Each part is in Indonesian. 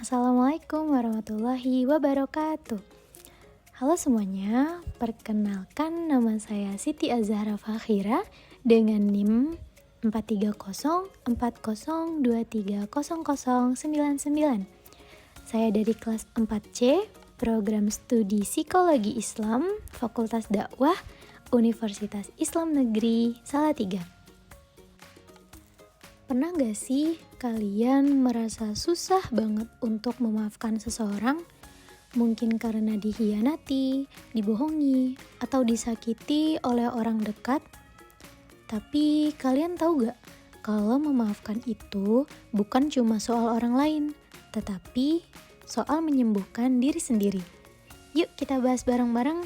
Assalamualaikum warahmatullahi wabarakatuh. Halo semuanya, perkenalkan nama saya Siti Azhara Fakhira dengan NIM 43040230099. Saya dari kelas 4C, program studi Psikologi Islam, Fakultas Dakwah, Universitas Islam Negeri Salatiga. Pernah gak sih kalian merasa susah banget untuk memaafkan seseorang? Mungkin karena dikhianati, dibohongi, atau disakiti oleh orang dekat. Tapi kalian tahu gak, kalau memaafkan itu bukan cuma soal orang lain, tetapi soal menyembuhkan diri sendiri. Yuk kita bahas bareng-bareng,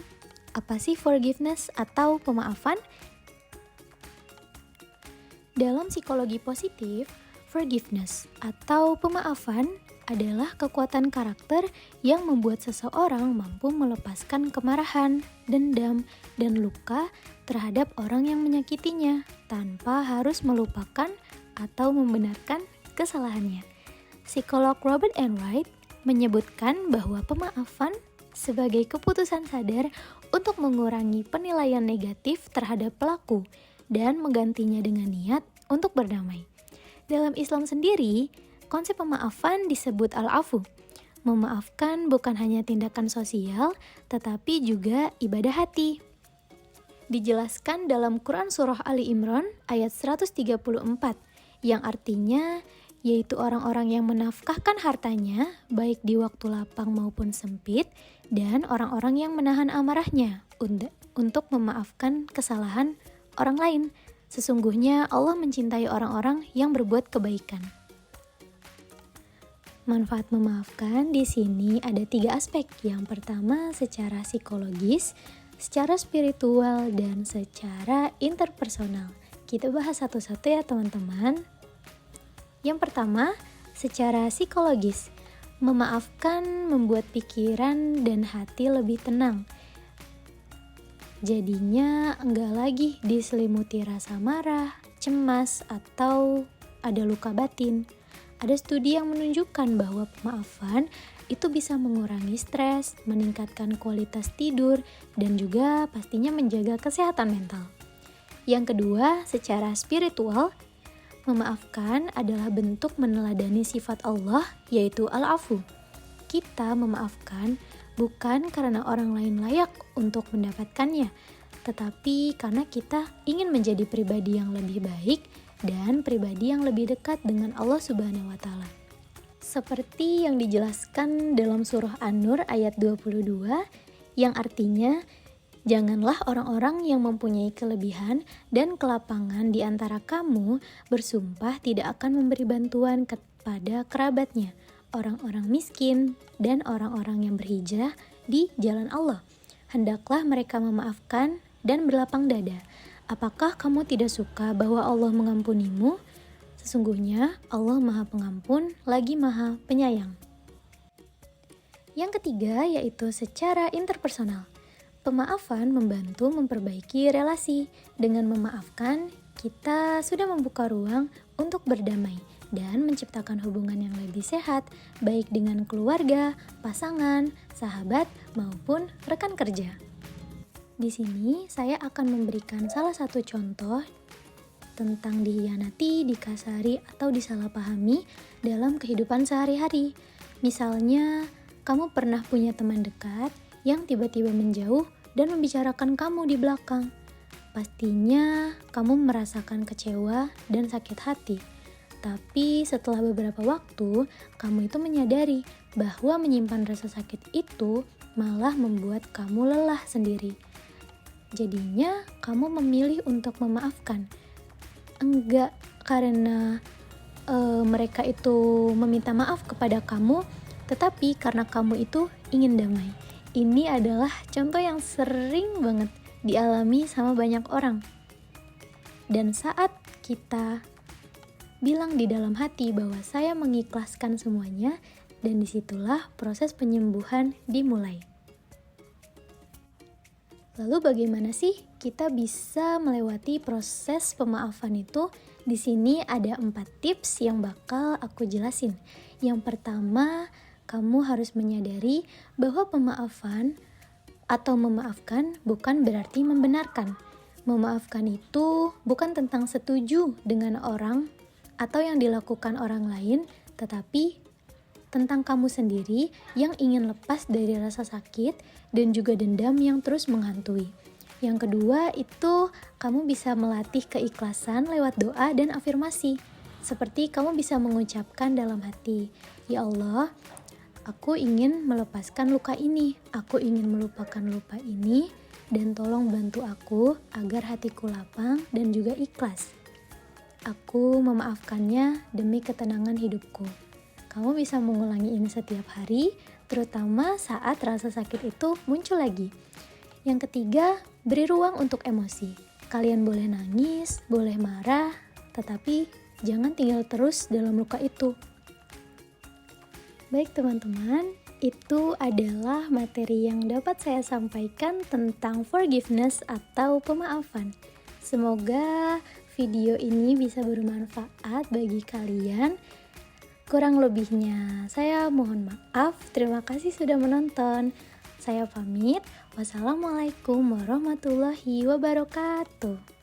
apa sih forgiveness atau pemaafan? Dalam psikologi positif, forgiveness atau pemaafan adalah kekuatan karakter yang membuat seseorang mampu melepaskan kemarahan, dendam, dan luka terhadap orang yang menyakitinya tanpa harus melupakan atau membenarkan kesalahannya. Psikolog Robert Enright menyebutkan bahwa pemaafan sebagai keputusan sadar untuk mengurangi penilaian negatif terhadap pelaku dan menggantinya dengan niat untuk berdamai. Dalam Islam sendiri, konsep pemaafan disebut al-afu. Memaafkan bukan hanya tindakan sosial, tetapi juga ibadah hati. Dijelaskan dalam Quran Surah Ali Imran ayat 134, yang artinya yaitu orang-orang yang menafkahkan hartanya, baik di waktu lapang maupun sempit, dan orang-orang yang menahan amarahnya untuk memaafkan kesalahan orang lain. Sesungguhnya Allah mencintai orang-orang yang berbuat kebaikan. Manfaat memaafkan di sini ada 3 aspek. Yang pertama secara psikologis, secara spiritual, dan secara interpersonal. Kita bahas satu-satu ya teman-teman. Yang pertama, secara psikologis. Memaafkan membuat pikiran dan hati lebih tenang. Jadinya enggak lagi diselimuti rasa marah, cemas, atau ada luka batin. Ada studi yang menunjukkan bahwa pemaafan itu bisa mengurangi stres, meningkatkan kualitas tidur, dan juga pastinya menjaga kesehatan mental. Yang kedua, secara spiritual, memaafkan adalah bentuk meneladani sifat Allah, yaitu al-afu. Kita memaafkan bukan karena orang lain layak untuk mendapatkannya, tetapi karena kita ingin menjadi pribadi yang lebih baik dan pribadi yang lebih dekat dengan Allah Subhanahu wa Ta'ala. Seperti yang dijelaskan dalam surah An-Nur ayat 22, yang artinya, janganlah orang-orang yang mempunyai kelebihan dan kelapangan di antara kamu bersumpah tidak akan memberi bantuan kepada kerabatnya, orang-orang miskin, dan orang-orang yang berhijrah di jalan Allah. Hendaklah mereka memaafkan dan berlapang dada. Apakah kamu tidak suka bahwa Allah mengampunimu? Sesungguhnya Allah Maha Pengampun lagi Maha Penyayang. Yang ketiga yaitu secara interpersonal. Pemaafan membantu memperbaiki relasi. Dengan memaafkan, kita sudah membuka ruang untuk berdamai dan menciptakan hubungan yang lebih sehat, baik dengan keluarga, pasangan, sahabat, maupun rekan kerja. Di sini saya akan memberikan salah satu contoh tentang dikhianati, dikasari, atau disalahpahami dalam kehidupan sehari-hari. Misalnya, kamu pernah punya teman dekat yang tiba-tiba menjauh dan membicarakan kamu di belakang. Pastinya kamu merasakan kecewa dan sakit hati. Tapi setelah beberapa waktu, kamu itu menyadari bahwa menyimpan rasa sakit itu malah membuat kamu lelah sendiri. Jadinya kamu memilih untuk memaafkan. Enggak karena mereka itu meminta maaf kepada kamu, tetapi karena kamu itu ingin damai. Ini adalah contoh yang sering banget dialami sama banyak orang. Dan saat kita bilang di dalam hati bahwa saya mengikhlaskan semuanya, dan disitulah proses penyembuhan dimulai. Lalu bagaimana sih kita bisa melewati proses pemaafan itu? Di sini ada 4 tips yang bakal aku jelasin. Yang pertama, kamu harus menyadari bahwa pemaafan atau memaafkan bukan berarti membenarkan. Memaafkan itu bukan tentang setuju dengan orang atau yang dilakukan orang lain, tetapi tentang kamu sendiri yang ingin lepas dari rasa sakit dan juga dendam yang terus menghantui. Yang kedua itu kamu bisa melatih keikhlasan lewat doa dan afirmasi. Seperti kamu bisa mengucapkan dalam hati, "Ya Allah, aku ingin melepaskan luka ini, aku ingin melupakan luka ini, dan tolong bantu aku agar hatiku lapang dan juga ikhlas. Aku memaafkannya demi ketenangan hidupku." Kamu bisa mengulangi ini setiap hari, terutama saat rasa sakit itu muncul lagi. Yang ketiga, beri ruang untuk emosi. Kalian boleh nangis, boleh marah, tetapi jangan tinggal terus dalam luka itu. Baik teman-teman, itu adalah materi yang dapat saya sampaikan tentang forgiveness atau pemaafan. Semoga video ini bisa bermanfaat bagi kalian. Kurang lebihnya, saya mohon maaf. Terima kasih sudah menonton. Saya pamit. Wassalamualaikum warahmatullahi wabarakatuh.